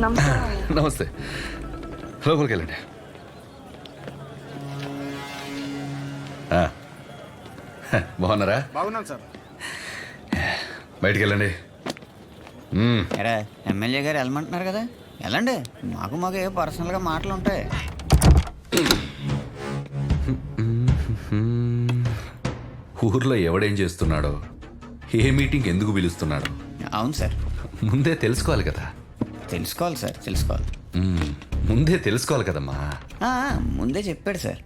నమస్తే, లోపలికి వెళ్ళండి. బాగున్నారా? బాగున్నాను సార్. బయటికి వెళ్ళండి. ఎరా ఎమ్మెల్యే గారు వెళ్ళమంటున్నారు కదా, వెళ్ళండి. మాకు ఏ పర్సనల్గా మాటలు ఉంటాయి. ఊర్లో ఎవడేం చేస్తున్నాడో, ఏ మీటింగ్ ఎందుకు పిలుస్తున్నాడో అవును సార్, ముందే తెలుసుకోవాలి కదా. తెలుసుకోవాలి సార్, తెలుసుకోవాలి. ముందే తెలుసుకోవాలి కదమ్మా. ముందే చెప్పాడు సార్.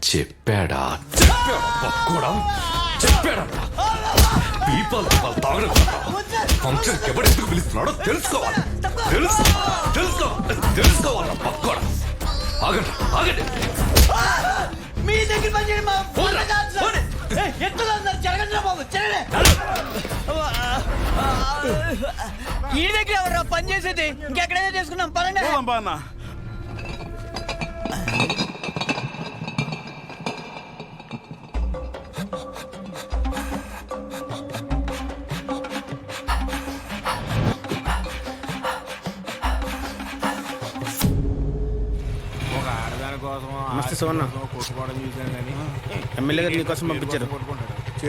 చెప్పాడా? ఫంక్షన్ ఎవడెందుకు పిలుస్తున్నాడో తెలుసుకోవాలి. తెలుసుకోవాలి. పక్కోడా ఆగండి, ఆగండి. మీ దగ్గర పని చేయండి. ఈ దగ్గర ఎవరు పని చేసేది? ఇంకెక్కడైనా చేసుకున్నాం పనండి. నమస్తే సోన్న, ఎమ్మెల్యే గారు నీకోసం పంపించారు,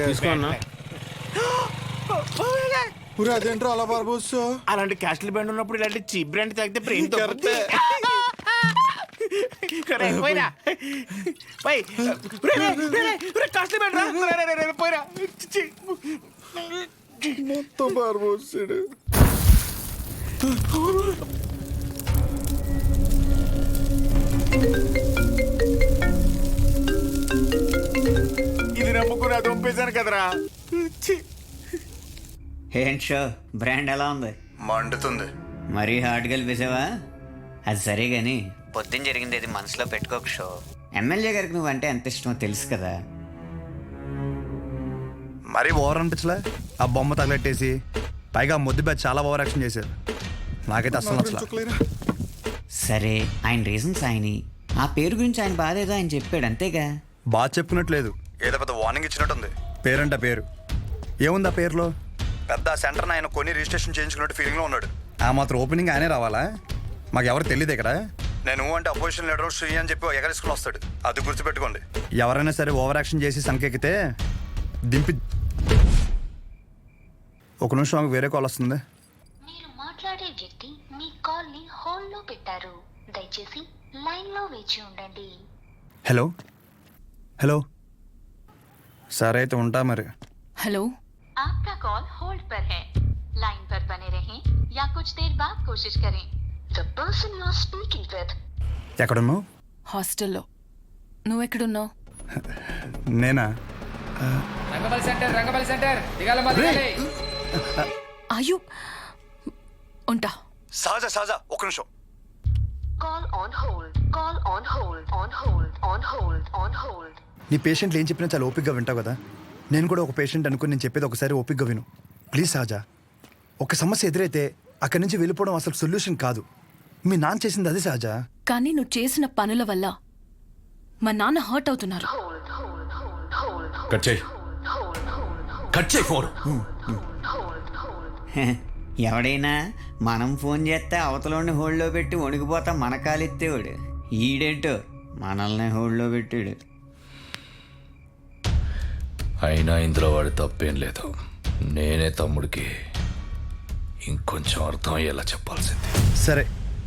తీసుకోన్నా. అదేంట్రా అలా బార్బోస్? అలాంటి క్యాస్ట్లీ బ్రాండ్ ఉన్నప్పుడు ఇలాంటి చీప్ బ్రాండ్ తాగితే బ్రెయిన్ తగ్గుతుంది. మొత్తం బార్బోస్. ఇది నమ్ముకుని అది పంపేశాను కదరా. ఏంటి షో బ్రాండ్ ఎలా ఉంది? మండుతుంది. మరీ హార్డ్ కలిపేసావా? అది సరే గాని పొద్దున్న జరిగింది అది మనసులో పెట్టుకోక షో. ఎమ్మెల్యే గారికి నువ్వంటే ఎంత ఇష్టమో తెలుసు కదా. మరీ ఓవర్ అనిపించలే? ఆ బొమ్మ తగలెట్టేసి పైగా ముద్దు బ్యాచ్ చాలా ఓవర్ యాక్షన్ చేశారు. నాకైతే అసలు నచ్చలేదు. సరే ఆయన రీజన్స్ ఆయని, ఆ పేరు గురించి ఆయన బాధ ఏదో ఆయన చెప్పాడు అంతేగా. బాగా చెప్పుకున్నట్లేదు, ఏదో పెద్ద వార్నింగ్ ఇచ్చినట్టుంది. పేరంట పేరు ఏముంది ఆ పేరులో? పెద్ద సెంటర్ ఆయన కొని రిజిస్ట్రేషన్ చేయించుకున్నట్టు ఫీలింగ్లో ఉన్నాడు. ఆ మాత్రం ఓపెనింగ్ ఆయనే రావాలా? మాకు ఎవరు తెలియదు ఇక్కడ. నేను అంటే అపోజిషన్ లీడర్ శ్రీ అని చెప్పి ఎగరేసుకుని వస్తాడు. అది గుర్తుపెట్టుకోండి. ఎవరైనా సరే ఓవర్ యాక్షన్ చేసి సంకెక్కితే దింపి. ఒక నిమిషం ఆమెకు వేరే కాల్ వస్తుంది. మీరు మాట్లాడే వ్యక్తి మీ కాల్ ని హోల్డ్ లో పెట్టారు. దయచేసి లైన్ లో వేచి ఉండండి. హలో హలో, సరే అయితే ఉంటా మరి. हेलो, आपका कॉल होल्ड पर है. लाइन पर बने रहें या कुछ देर बाद कोशिश करें. The person you are speaking with. ఎక్కడున్నావు? హాస్టల్లో. నువ్వెక్కడున్నావు? నేనా? రంగపల్లి సెంటర్ దిగాలి. అయ్యో ఉంటా. సహజ ఒక నిమిషం. Call on hold. Call on hold. On hold. On hold. On hold. నీ పేషెంట్లు ఏం చెప్పినా చాలా ఓపిక్గా వింటావు కదా. నేను కూడా ఒక పేషెంట్ అనుకుని నేను చెప్పేది ఒకసారి ఓపిక్గా విను ప్లీజ్. సహజ, ఒక సమస్య ఎదురైతే అక్కడి నుంచి వెళ్ళిపోవడం అసలు సొల్యూషన్ కాదు. మీ నాన్న చేసింది అదే సహజ. కానీ నువ్వు చేసిన పనుల వల్ల మా నాన్న హర్ట్ అవుతున్నారు. ఎవడైనా మనం ఫోన్ చేస్తే అవతలని హోల్డ్లో పెట్టి వణికిపోతా మన కాలెత్తేవాడు. ఈడేంటో మనల్ని హోల్డ్లో పెట్టాడు. అయినా ఇందులో వాడి తప్పేం లేదు. నేనే తమ్ముడికి ఇంకొంచెం అర్థం అయ్యేలా చెప్పాల్సింది. సరే,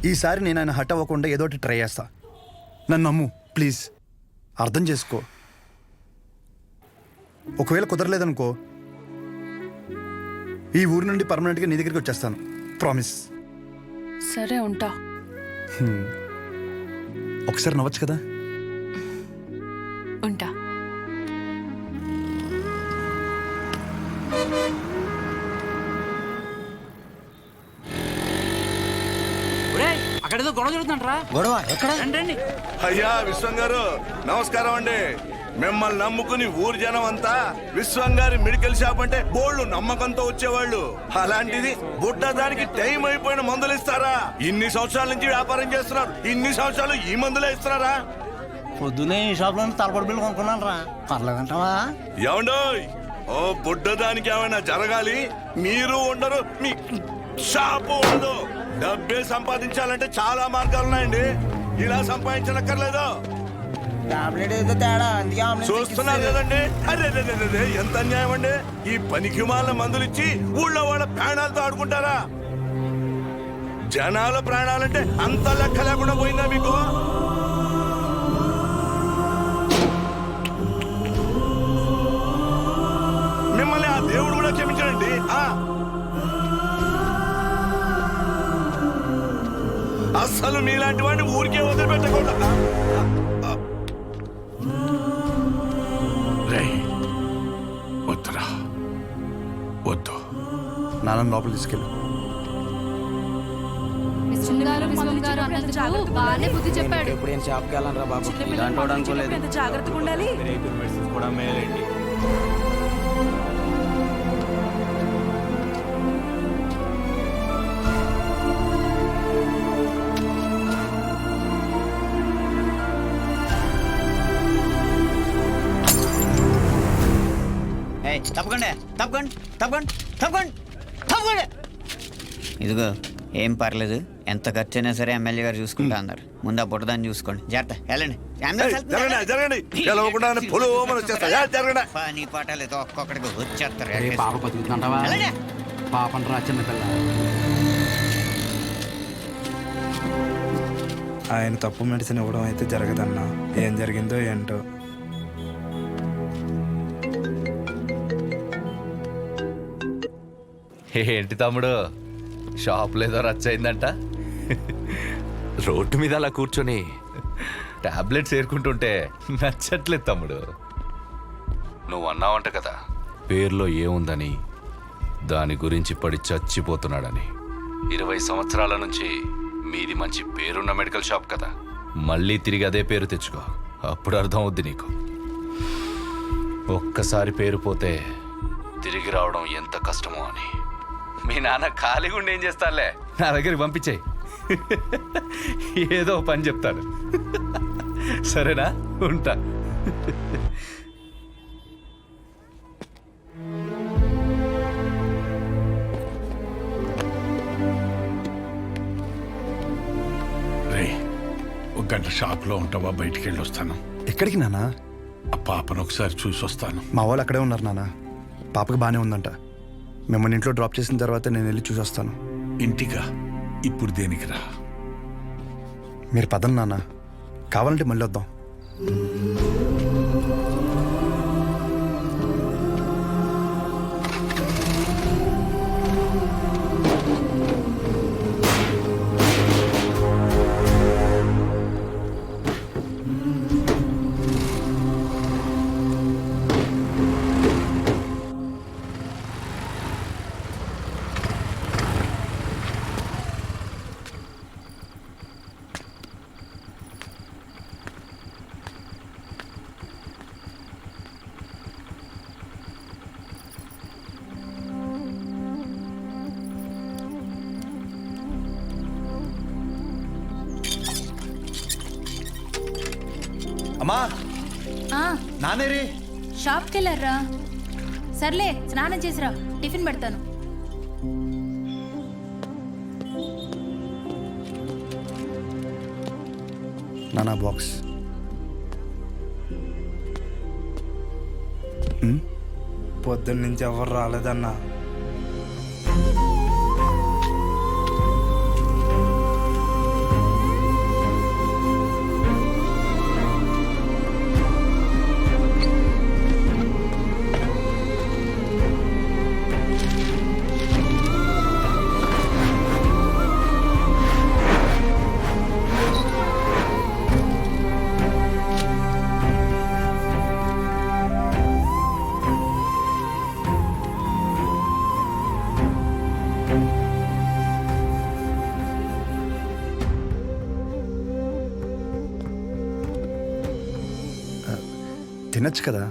ఈసారి నేను ఆయన హట్ అవ్వకుండా ఏదో ఒకటి ట్రై చేస్తా. నన్ను నమ్ము ప్లీజ్, అర్థం చేసుకో. ఒకవేళ కుదరలేదనుకో, ఈ ఊరి నుండి పర్మనెంట్గా నీ దగ్గరికి వచ్చేస్తాను. ప్రామిస్. సరే ఉంటా. ఒకసారి నవ్వచ్చు కదా. ఉంటా. అక్కడేదో గొడవ జరుగుతుందంటరా. గొడవ ఎక్కడ? రండి. అయ్యా విశ్వం గారు నమస్కారం అండి. మిమ్మల్ని నమ్ముకుని ఊరు జనం అంతా విశ్వం గారి మెడికల్ షాప్ అంటే బోళ్ళు నమ్మకంతో వచ్చేవాళ్ళు. అలాంటిది బుడ్డ దానికి టైం అయిపోయిన మందులు ఇస్తారా? ఇన్ని సంవత్సరాల నుంచి వ్యాపారం చేస్తున్నారు, ఇన్ని సంవత్సరాలు ఈ మందులే ఇస్తున్నారా? పొద్దునే ఈ షాప్ లో తలపడి బిల్లు కొనుక్కున్నాను రా. పర్లేదంటావా? ఏమండోయ్, ఓ బుడ్డ దానికి ఏమైనా జరగాలి, మీరు ఉండరు, మీ షాపు ఉండదు. డబ్బే సంపాదించాలంటే చాలా మార్గాలు ఉన్నాయండి. ఇలా సంపాదించనక్కర్లేదు. చూస్తున్నారు కదండి. అరే ఎంత అన్యాయం అండి. ఈ పనికి మాల మందులు ఇచ్చి ఊళ్ళో వాళ్ళ ప్రాణాలతో ఆడుకుంటారా? జనాల ప్రాణాలంటే అంత లెక్క లేకుండా పోయిందా మీకు? మిమ్మల్ని ఆ దేవుడు కూడా క్షమించడండి. అస్సలు మీలాంటి వాడిని ఊరికే వదిలిపెట్టకూడదు. వద్దురా, వద్దు. నాన్న లోపల తీసుకెళ్ళు. బాగానే బుద్ధి చెప్పాడు. ఇప్పుడు ఏం షాప్కి వెళ్ళాలరా బాబు, ఇలాంటి వాడు అనుకోలేదు. జాగ్రత్తగా ఉండాలి. మెడిసిన్స్ కూడా మేలండి. తప్పకుండా తప్పకుండా తప్పకుండా తప్పకుండా తప్పకుండా. ఇదిగో ఏం పర్లేదు, ఎంత ఖర్చు అయినా సరే ఎమ్మెల్యే గారు చూసుకుంటా అన్నారు. ముందు ఆ బుట్టదాన్ని చూసుకోండి. జాగ్రత్త, వెళ్ళండి. జరగండి. పని పాటలేదు, ఒక్కొక్కడికి వచ్చేస్తారు. పాప బతుకుతుంటావా? పాపం రా చిన్నపిల్ల. ఆయన తప్పు మెడిసిన్ ఇవ్వడం అయితే జరగదన్నా. ఏం జరిగిందో ఏంటో. ఏంటి తమ్ముడు, షాప్ లేదో రచ్చయిందంట? రోడ్డు మీద అలా కూర్చొని టాబ్లెట్స్ ఏరుకుంటుంటే నచ్చట్లేదు తమ్ముడు. నువ్వు అన్నావంట కదా, పేర్లో ఏముందని, దాని గురించి పడి చచ్చిపోతున్నాడని. 20 సంవత్సరాల నుంచి మీది మంచి పేరున్న మెడికల్ షాప్ కదా, మళ్ళీ తిరిగి అదే పేరు తెచ్చుకో, అప్పుడు అర్థం అవుద్ది నీకు. ఒక్కసారి పేరు పోతే తిరిగి రావడం ఎంత కష్టమో అని. మీ నాన్న ఖాళీగా ఉండి ఏం చేస్తానులే, నా దగ్గరికి పంపించేయి, ఏదో పని చెప్తాను. సరేనా, ఉంటా. రే, ఒక గంట షాప్లో ఉంటావా? బయటికి వెళ్ళి వస్తాను. ఎక్కడికి నాన్న? ఆ పాపను ఒకసారి చూసి వస్తాను. మా వాళ్ళు అక్కడే ఉన్నారు నాన్న. పాపకి బాగానే ఉందంట. మిమ్మల్ని ఇంట్లో డ్రాప్ చేసిన తర్వాత నేను వెళ్ళి చూసి వస్తాను. ఇంటిగా? ఇప్పుడు దేనికి రా? మీరు పదండి నాన్న, కావాలంటే మళ్ళీ వద్దాం. అమ్మా, నానేరి షాప్కి వెళ్ళారా? సర్లే, స్నానం చేసిరా, టిఫిన్ పెడతాను. నానా బాక్స్. పొద్దున్న నుంచి ఎవరు రాలేదన్నా. తినచ్చు కదా.